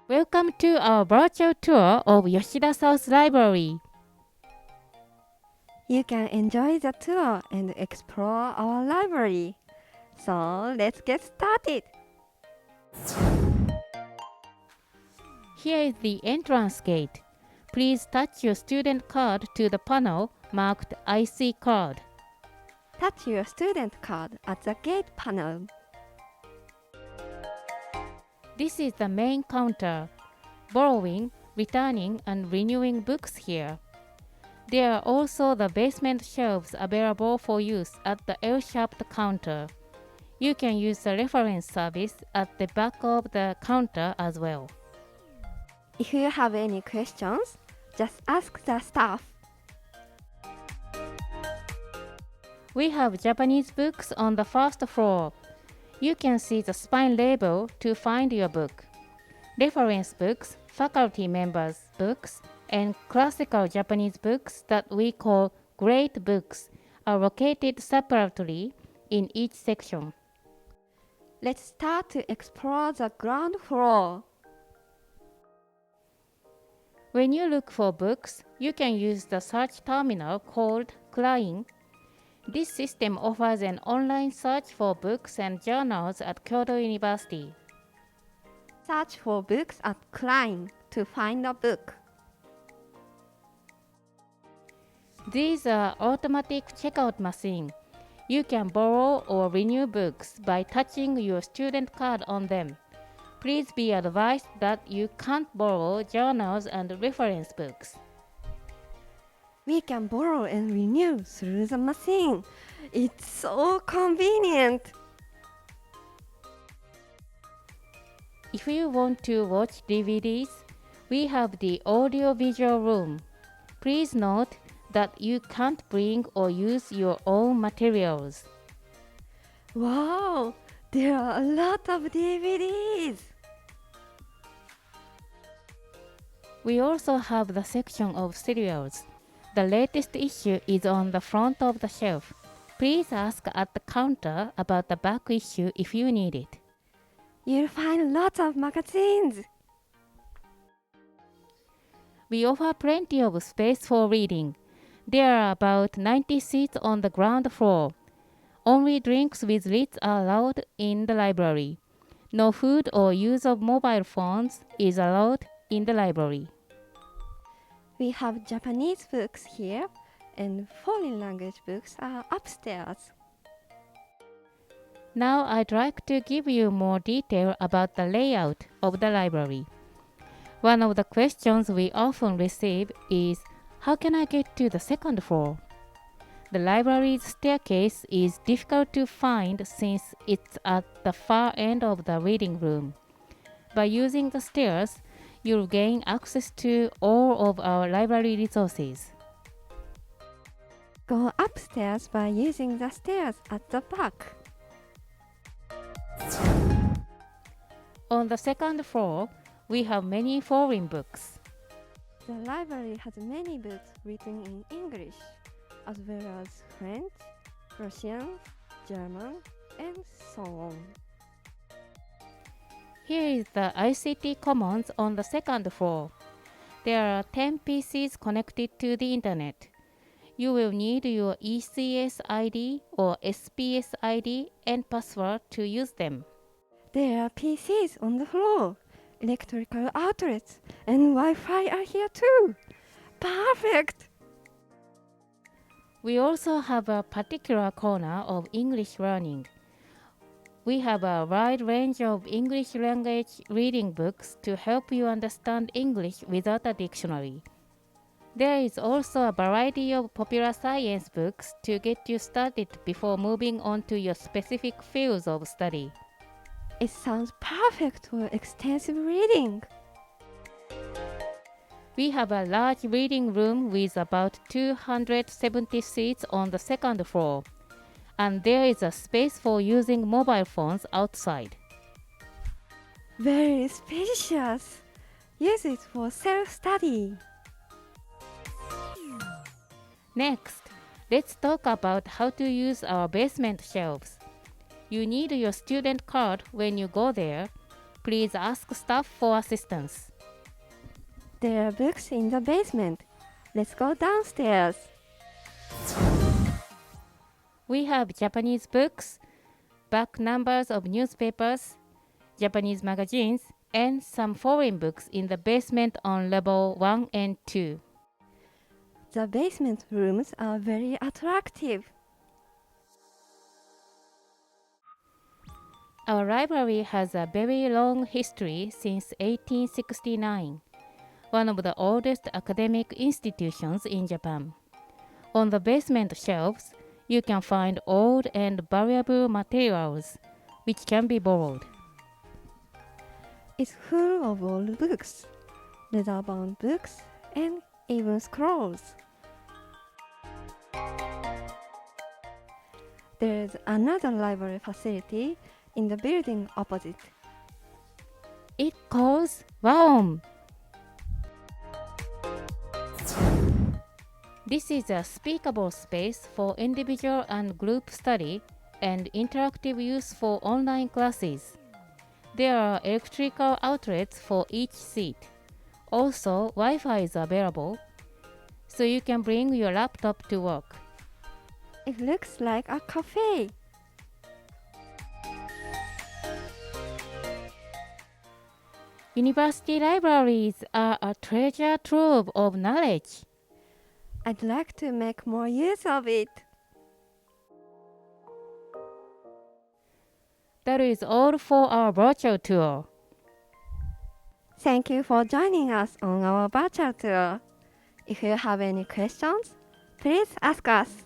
Welcome to our virtual tour of Yoshida South Library. You can enjoy the tour and explore our library. So let's get started. Here is the entrance gate. Please touch your student card to the panel marked IC card. Touch your student card at the gate panel. This is the main counter. Borrowing, returning, and renewing books here. There are also the basement shelves available for use at the L-shaped counter. You can use the reference service at the back of the counter as well. If you have any questions, just ask the staff. We have Japanese books on the first floor. You can see the spine label to find your book. Reference books, faculty members' books, and classical Japanese books that we call great books are located separately in each section. Let's start to explore the ground floor. When you look for books, you can use the search terminal called Klein. This system offers an online search for books and journals at Kyoto University. Search for books at Klein to find a book. These are automatic checkout machines. You can borrow or renew books by touching your student card on them. Please be advised that you can't borrow journals and reference books. We can borrow and renew through the machine. It's so convenient. If you want to watch DVDs, we have the audio-visual room. Please note that you can't bring or use your own materials. Wow, there are a lot of DVDs. We also have the section of serials. The latest issue is on the front of the shelf. Please ask at the counter about the back issue if you need it. You'll find lots of magazines. We offer plenty of space for reading. There are about 90 seats on the ground floor. Only drinks with lids are allowed in the library. No food or use of mobile phones is allowed in the library. We have Japanese books here, and foreign language books are upstairs. Now I'd like to give you more detail about the layout of the library. One of the questions we often receive is, how can I get to the second floor? The library's staircase is difficult to find since it's at the far end of the reading room. By using the stairs, you'll gain access to all of our library resources. Go upstairs by using the stairs at the back. On the second floor, we have many foreign books. The library has many books written in English, as well as French, Russian, German, and so on. Here is the ICT Commons on the second floor. There are 10 PCs connected to the internet. You will need your ECS ID or SPS ID and password to use them. There are PCs on the floor, electrical outlets, and Wi-Fi are here too. Perfect! We also have a particular corner of English learning. We have a wide range of English language reading books to help you understand English without a dictionary. There is also a variety of popular science books to get you started before moving on to your specific fields of study. It sounds perfect for extensive reading. We have a large reading room with about 270 seats on the second floor, and there is a space for using mobile phones outside. Very spacious. Use it for self-study. Next, let's talk about how to use our basement shelves. You need your student card when you go there. Please ask staff for assistance. There are books in the basement. Let's go downstairs. We have Japanese books, back numbers of newspapers, Japanese magazines, and some foreign books in the basement on level 1 and 2. The basement rooms are very attractive. Our library has a very long history since 1869, one of the oldest academic institutions in Japan. On the basement shelves, you can find old and valuable materials, which can be borrowed. It's full of old books, leather-bound books, and even scrolls. There's another library facility in the building opposite. It calls Virual. This is a speakable space for individual and group study and interactive use for online classes. There are electrical outlets for each seat. Also, Wi-Fi is available, so you can bring your laptop to work. It looks like a cafe. University libraries are a treasure trove of knowledge. I'd like to make more use of it. That is all for our virtual tour. Thank you for joining us on our virtual tour. If you have any questions, please ask us.